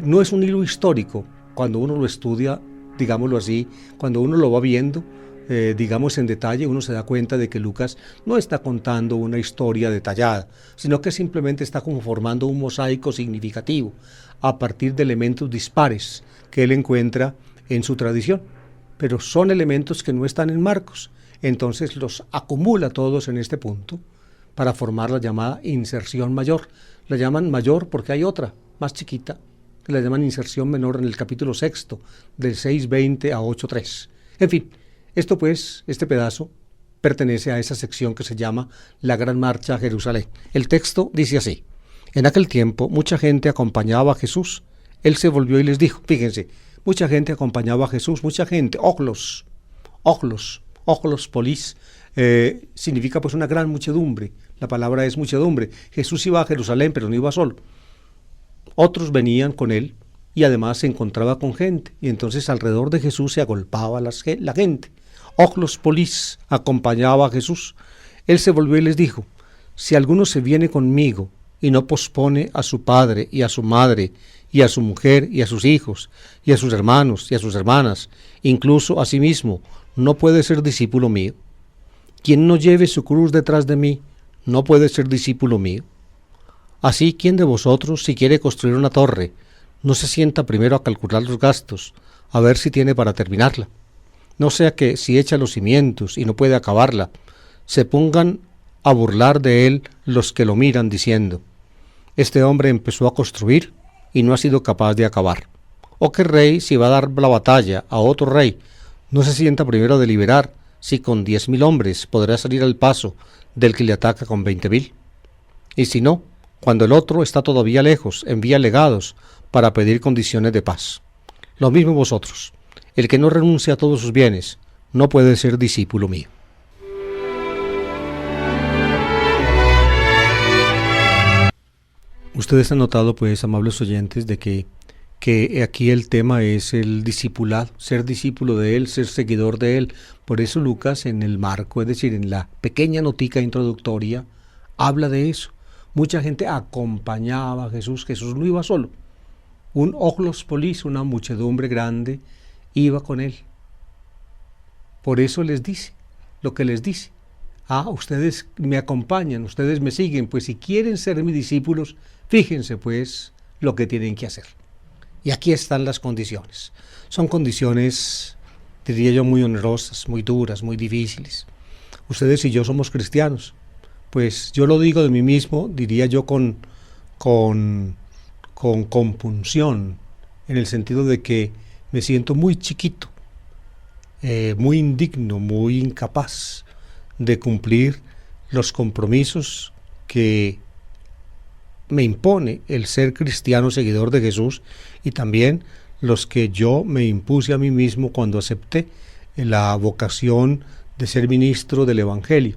No es un hilo histórico, cuando uno lo estudia, digámoslo así, cuando uno lo va viendo, digamos en detalle, uno se da cuenta de que Lucas no está contando una historia detallada, sino que simplemente está como formando un mosaico significativo a partir de elementos dispares que él encuentra en su tradición, pero son elementos que no están en Marcos, entonces los acumula todos en este punto para formar la llamada inserción mayor. La llaman mayor porque hay otra, más chiquita, que la llaman inserción menor en el capítulo 6, del 6:20 a 8:3. En fin, esto pues, este pedazo, pertenece a esa sección que se llama la Gran Marcha a Jerusalén. El texto dice así: en aquel tiempo mucha gente acompañaba a Jesús. Él se volvió y les dijo, fíjense, mucha gente acompañaba a Jesús, mucha gente, oglos polis, significa pues una gran muchedumbre. La palabra es muchedumbre. Jesús iba a Jerusalén, pero no iba solo. Otros venían con él y además se encontraba con gente, y entonces alrededor de Jesús se agolpaba la gente. Oglos polis acompañaba a Jesús. Él se volvió y les dijo, si alguno se viene conmigo y no pospone a su padre y a su madre y a su mujer y a sus hijos y a sus hermanos y a sus hermanas, incluso a sí mismo, no puede ser discípulo mío. Quien no lleve su cruz detrás de mí, no puede ser discípulo mío. Así, ¿quién de vosotros, si quiere construir una torre, no se sienta primero a calcular los gastos, a ver si tiene para terminarla? No sea que, si echa los cimientos y no puede acabarla, se pongan a burlar de él los que lo miran diciendo, este hombre empezó a construir y no ha sido capaz de acabar. ¿O qué rey, si va a dar la batalla a otro rey, no se sienta primero a deliberar si con 10,000 hombres podrá salir al paso del que le ataca con 20,000? Y si no, cuando el otro está todavía lejos, envía legados para pedir condiciones de paz. Lo mismo vosotros. El que no renuncia a todos sus bienes no puede ser discípulo mío. Ustedes han notado, pues, amables oyentes, de que aquí el tema es el discipulado, ser discípulo de él, ser seguidor de él. Por eso Lucas en el marco, es decir, en la pequeña notica introductoria, habla de eso. Mucha gente acompañaba a Jesús. Jesús no iba solo. Un oglos polis, una muchedumbre grande, iba con él. Por eso les dice lo que les dice. Ustedes me acompañan, ustedes me siguen, pues si quieren ser mis discípulos, fíjense pues lo que tienen que hacer. Y aquí están las condiciones. Son condiciones, diría yo, muy onerosas, muy duras, muy difíciles. Ustedes y yo somos cristianos. Pues yo lo digo de mí mismo, diría yo con compunción, en el sentido de que me siento muy chiquito, muy indigno, muy incapaz de cumplir los compromisos que me impone el ser cristiano seguidor de Jesús, y también los que yo me impuse a mí mismo cuando acepté la vocación de ser ministro del Evangelio.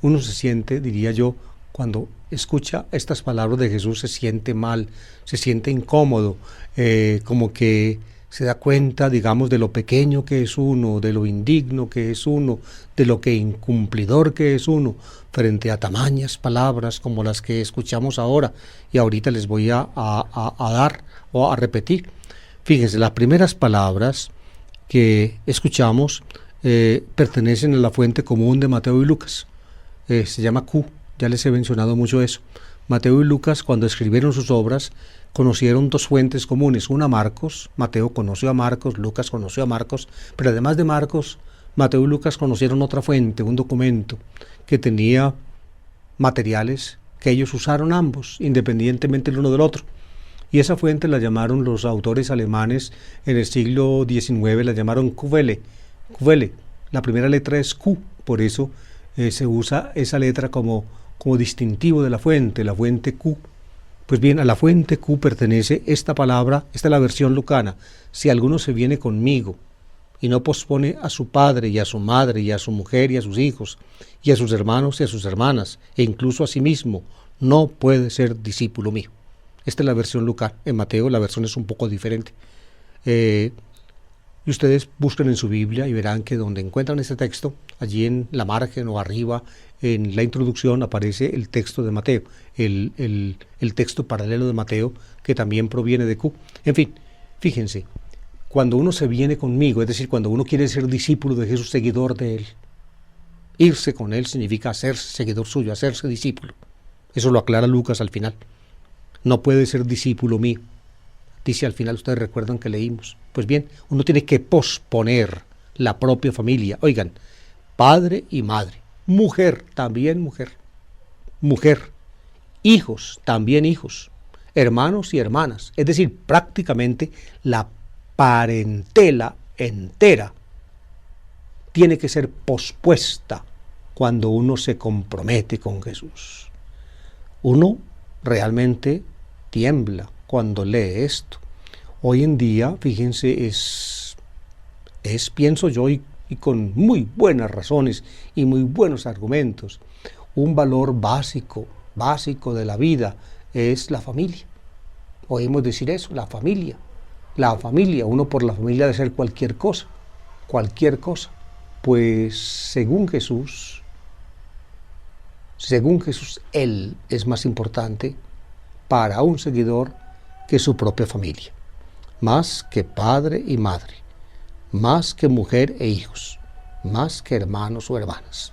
Uno se siente, diría yo, cuando escucha estas palabras de Jesús, se siente mal, se siente incómodo, como que se da cuenta, digamos, de lo pequeño que es uno, de lo indigno que es uno, de lo que incumplidor que es uno, frente a tamañas palabras como las que escuchamos ahora, y ahorita les voy a dar o a repetir. Fíjense, las primeras palabras que escuchamos pertenecen a la fuente común de Mateo y Lucas. Se llama Q, ya les he mencionado mucho eso. Mateo y Lucas, cuando escribieron sus obras, conocieron dos fuentes comunes, una Marcos. Mateo conoció a Marcos, Lucas conoció a Marcos, pero además de Marcos, Mateo y Lucas conocieron otra fuente, un documento que tenía materiales que ellos usaron ambos, independientemente el uno del otro. Y esa fuente la llamaron los autores alemanes en el siglo XIX, la llamaron Quelle. Quelle, la primera letra es Q, por eso se usa esa letra como distintivo de la fuente Q. Pues bien, a la fuente Q pertenece esta palabra, esta es la versión lucana: si alguno se viene conmigo y no pospone a su padre y a su madre y a su mujer y a sus hijos y a sus hermanos y a sus hermanas e incluso a sí mismo, no puede ser discípulo mío. Esta es la versión lucana. En Mateo la versión es un poco diferente. Y ustedes busquen en su Biblia y verán que donde encuentran este texto, allí en la margen o arriba, en la introducción, aparece el texto de Mateo, el texto paralelo de Mateo, que también proviene de Q. En fin, fíjense, cuando uno se viene conmigo, es decir, cuando uno quiere ser discípulo de Jesús, seguidor de Él, irse con Él significa hacerse seguidor suyo, hacerse discípulo. Eso lo aclara Lucas al final. No puede ser discípulo mío. Dice al final, ustedes recuerdan que leímos. Pues bien, uno tiene que posponer la propia familia. Oigan, padre y madre, mujer, también mujer, hijos, también hijos, hermanos y hermanas. Es decir, prácticamente la parentela entera tiene que ser pospuesta cuando uno se compromete con Jesús. Uno realmente tiembla cuando lee esto. Hoy en día, fíjense, es pienso yo, y con muy buenas razones y muy buenos argumentos, un valor básico de la vida es la familia. Oímos decir eso, la familia, uno por la familia debe hacer cualquier cosa, pues según Jesús, Él es más importante para un seguidor que su propia familia, más que padre y madre, más que mujer e hijos, más que hermanos o hermanas.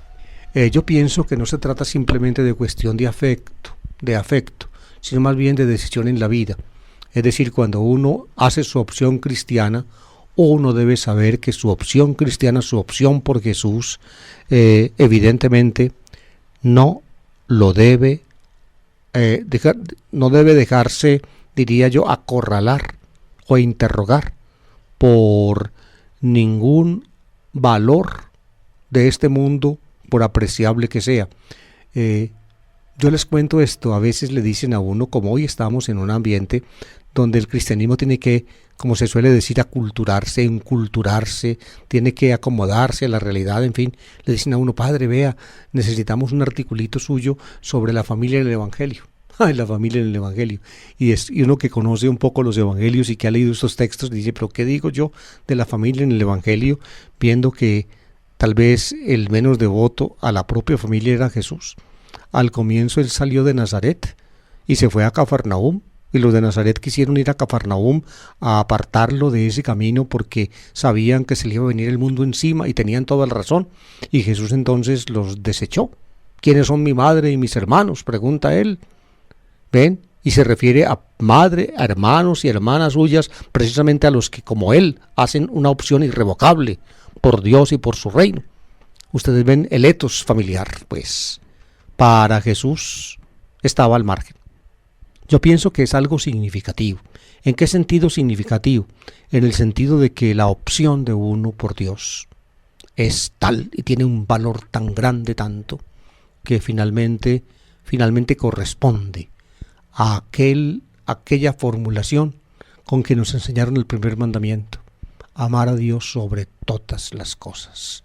Yo pienso que no se trata simplemente de cuestión de afecto, sino más bien de decisión en la vida. Es decir, cuando uno hace su opción cristiana, uno debe saber que su opción cristiana, su opción por Jesús, evidentemente no debe dejarse, diría yo, acorralar o interrogar por ningún valor de este mundo, por apreciable que sea. Yo les cuento esto, a veces le dicen a uno, como hoy estamos en un ambiente donde el cristianismo tiene que, como se suele decir, aculturarse, inculturarse, tiene que acomodarse a la realidad, en fin, le dicen a uno, padre, vea, necesitamos un articulito suyo sobre la familia en el Evangelio. La familia en el Evangelio. Y uno que conoce un poco los Evangelios y que ha leído estos textos dice, pero ¿qué digo yo de la familia en el Evangelio? Viendo que tal vez el menos devoto a la propia familia era Jesús. Al comienzo él salió de Nazaret y se fue a Cafarnaúm, y los de Nazaret quisieron ir a Cafarnaúm a apartarlo de ese camino porque sabían que se le iba a venir el mundo encima, y tenían toda la razón, y Jesús entonces los desechó. ¿Quiénes son mi madre y mis hermanos?, pregunta él. ¿Ven? y se refiere a madre, a hermanos y hermanas suyas, precisamente a los que como él hacen una opción irrevocable por Dios y por su reino. Ustedes ven el etos familiar, pues para Jesús estaba al margen. Yo pienso que es algo significativo. ¿En qué sentido significativo? En el sentido de que la opción de uno por Dios es tal y tiene un valor tan grande, tanto, que finalmente corresponde a aquella formulación con que nos enseñaron el primer mandamiento: amar a Dios sobre todas las cosas.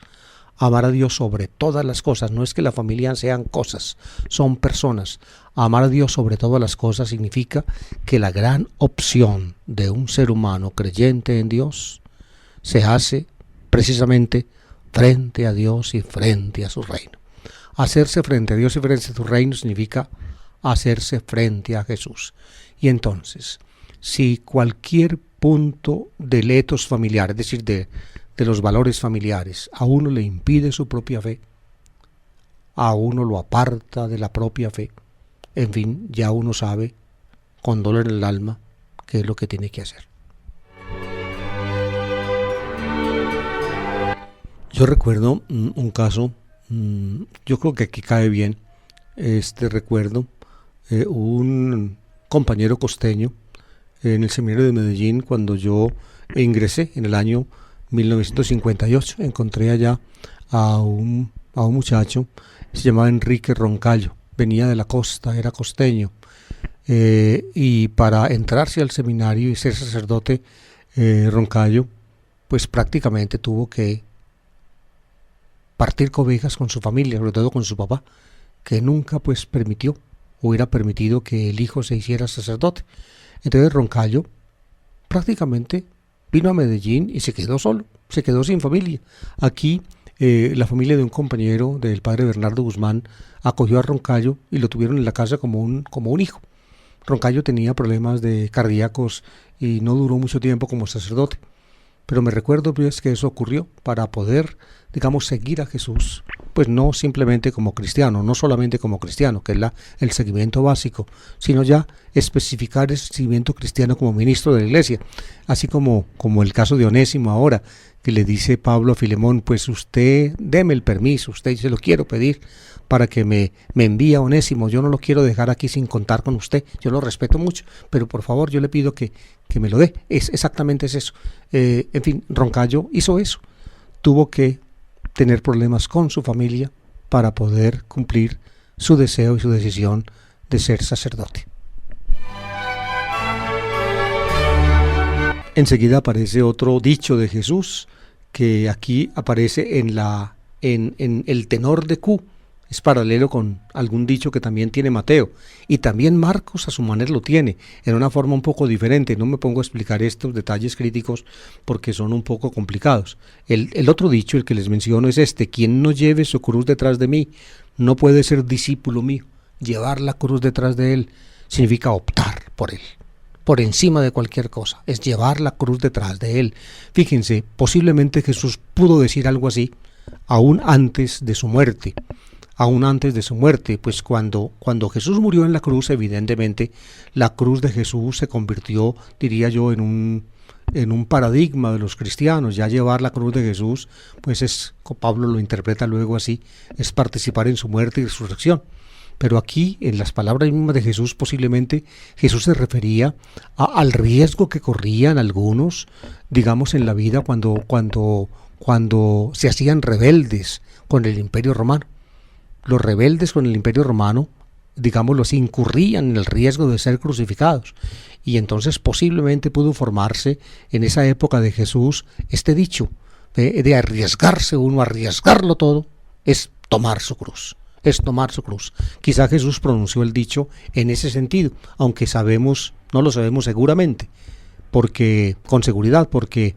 Amar a Dios sobre todas las cosas. No es que la familia sean cosas, son personas. Amar a Dios sobre todas las cosas significa que la gran opción de un ser humano creyente en Dios se hace precisamente frente a Dios y frente a su reino. Hacerse frente a Dios y frente a su reino significa hacerse frente a Jesús. Y entonces, si cualquier punto del etos familiar, es decir, de los valores familiares, a uno le impide su propia fe, a uno lo aparta de la propia fe, en fin, ya uno sabe con dolor en el alma qué es lo que tiene que hacer. Yo recuerdo un caso, yo creo que aquí cae bien este recuerdo, un compañero costeño en el seminario de Medellín, cuando yo ingresé en el año 1958, encontré allá a un muchacho, se llamaba Enrique Roncayo, venía de la costa, era costeño, y para entrarse al seminario y ser sacerdote, Roncayo, pues prácticamente tuvo que partir cobijas con su familia, sobre todo con su papá, que nunca pues hubiera permitido que el hijo se hiciera sacerdote. Entonces Roncayo prácticamente vino a Medellín y se quedó solo, se quedó sin familia. Aquí la familia de un compañero del padre Bernardo Guzmán acogió a Roncayo y lo tuvieron en la casa como un hijo. Roncayo tenía problemas cardíacos y no duró mucho tiempo como sacerdote. Pero me recuerdo pues que eso ocurrió para poder, digamos, seguir a Jesús, pues no simplemente como cristiano, no solamente como cristiano, que es el seguimiento básico, sino ya especificar ese seguimiento cristiano como ministro de la iglesia, así como el caso de Onésimo ahora, que le dice Pablo a Filemón, pues usted deme el permiso, usted se lo quiero pedir para que me envíe a Onésimo, yo no lo quiero dejar aquí sin contar con usted, yo lo respeto mucho, pero por favor yo le pido que me lo dé. Exactamente es eso. En fin, Roncayo hizo eso, tuvo que tener problemas con su familia para poder cumplir su deseo y su decisión de ser sacerdote. Enseguida aparece otro dicho de Jesús que aquí aparece en el tenor de Q. Es paralelo con algún dicho que también tiene Mateo, y también Marcos a su manera lo tiene, en una forma un poco diferente. No me pongo a explicar estos detalles críticos porque son un poco complicados. El otro dicho, el que les menciono, es este: quien no lleve su cruz detrás de mí no puede ser discípulo mío. Llevar la cruz detrás de él significa optar por él, por encima de cualquier cosa, es llevar la cruz detrás de él. Fíjense, posiblemente Jesús pudo decir algo así aún antes de su muerte. Pues cuando Jesús murió en la cruz, evidentemente la cruz de Jesús se convirtió, diría yo, en un paradigma de los cristianos. Ya llevar la cruz de Jesús, pues Pablo lo interpreta luego así, es participar en su muerte y resurrección. Pero aquí, en las palabras mismas de Jesús, posiblemente Jesús se refería al riesgo que corrían algunos, digamos, en la vida cuando se hacían rebeldes con el Imperio Romano. Los rebeldes con el Imperio Romano, digámoslo así, incurrían en el riesgo de ser crucificados. Y entonces posiblemente pudo formarse en esa época de Jesús este dicho de arriesgarse uno, arriesgarlo todo, es tomar su cruz. Quizá Jesús pronunció el dicho en ese sentido, aunque no lo sabemos seguramente, con seguridad, porque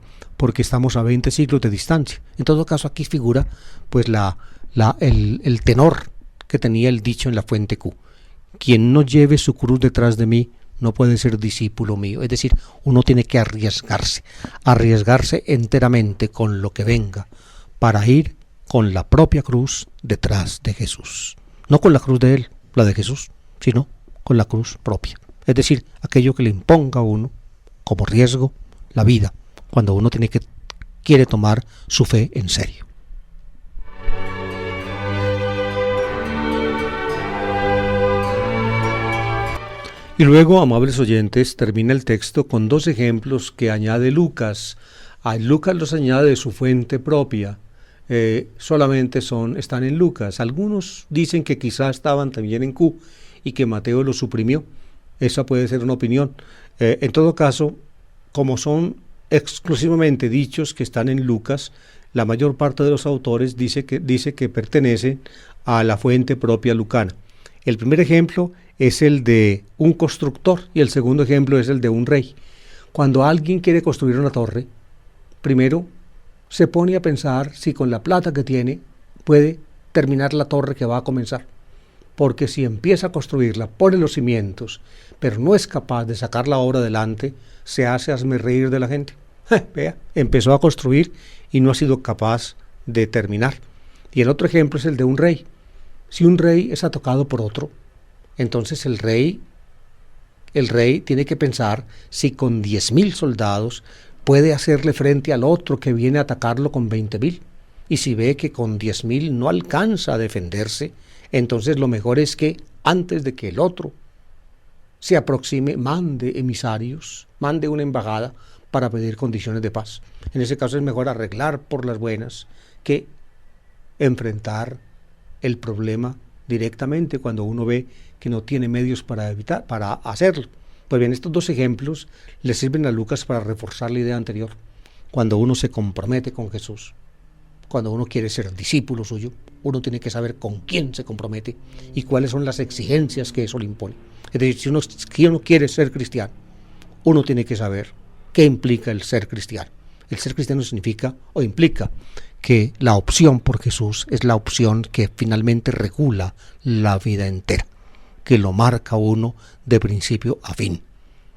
estamos a 20 siglos de distancia. En todo caso, aquí figura pues el tenor que tenía el dicho en la fuente Q: quien no lleve su cruz detrás de mí no puede ser discípulo mío. Es decir, uno tiene que arriesgarse enteramente con lo que venga para ir con la propia cruz detrás de Jesús. No con la cruz de él, la de Jesús, sino con la cruz propia. es decir, aquello que le imponga a uno como riesgo la vida, cuando uno quiere tomar su fe en serio. Y luego, amables oyentes, termina el texto con 2 ejemplos que añade Lucas. Lucas los añade de su fuente propia. Solamente están en Lucas. Algunos dicen que quizás estaban también en Q y que Mateo los suprimió. Esa puede ser una opinión. En todo caso, como son exclusivamente dichos que están en Lucas, la mayor parte de los autores dice que pertenecen a la fuente propia lucana. El primer ejemplo es el de un constructor y el segundo ejemplo es el de un rey. Cuando alguien quiere construir una torre, primero se pone a pensar si con la plata que tiene puede terminar la torre que va a comenzar. Porque si empieza a construirla, pone los cimientos, pero no es capaz de sacar la obra adelante, se hace hazmerreír de la gente. Vea, empezó a construir y no ha sido capaz de terminar. Y el otro ejemplo es el de un rey. Si un rey es atacado por otro, entonces el rey tiene que pensar si con 10.000 soldados puede hacerle frente al otro que viene a atacarlo con 20.000. Y si ve que con 10.000 no alcanza a defenderse, entonces lo mejor es que antes de que el otro se aproxime, mande emisarios, mande una embajada para pedir condiciones de paz. En ese caso es mejor arreglar por las buenas que enfrentar el problema directamente cuando uno ve que no tiene medios para hacerlo. Pues bien, estos 2 ejemplos le sirven a Lucas para reforzar la idea anterior. Cuando uno se compromete con Jesús, cuando uno quiere ser discípulo suyo, uno tiene que saber con quién se compromete y cuáles son las exigencias que eso le impone. Es decir, si uno quiere ser cristiano, uno tiene que saber qué implica el ser cristiano. El ser cristiano significa o implica que la opción por Jesús es la opción que finalmente regula la vida entera, que lo marca uno de principio a fin,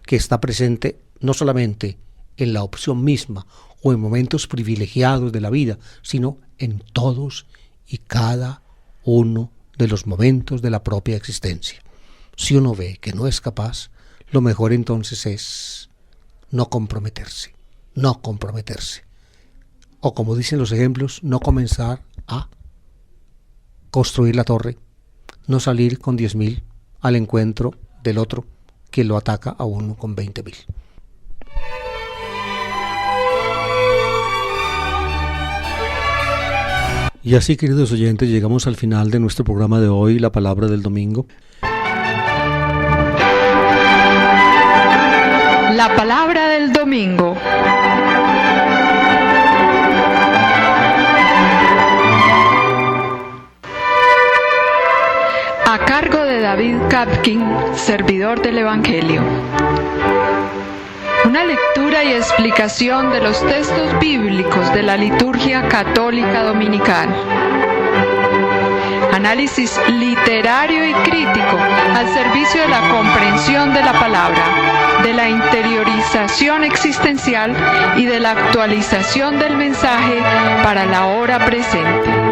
que está presente no solamente en la opción misma o en momentos privilegiados de la vida, sino en todos y cada uno de los momentos de la propia existencia. Si uno ve que no es capaz, lo mejor entonces es no comprometerse. O como dicen los ejemplos, no comenzar a construir la torre, no salir con 10.000 al encuentro del otro que lo ataca a uno con 20.000. Y así, queridos oyentes, llegamos al final de nuestro programa de hoy, La Palabra del Domingo. La Palabra del Domingo. A cargo de David Kapkin, servidor del Evangelio. Una lectura y explicación de los textos bíblicos de la liturgia católica dominical. Análisis literario y crítico al servicio de la comprensión de la palabra, de la interiorización existencial y de la actualización del mensaje para la hora presente.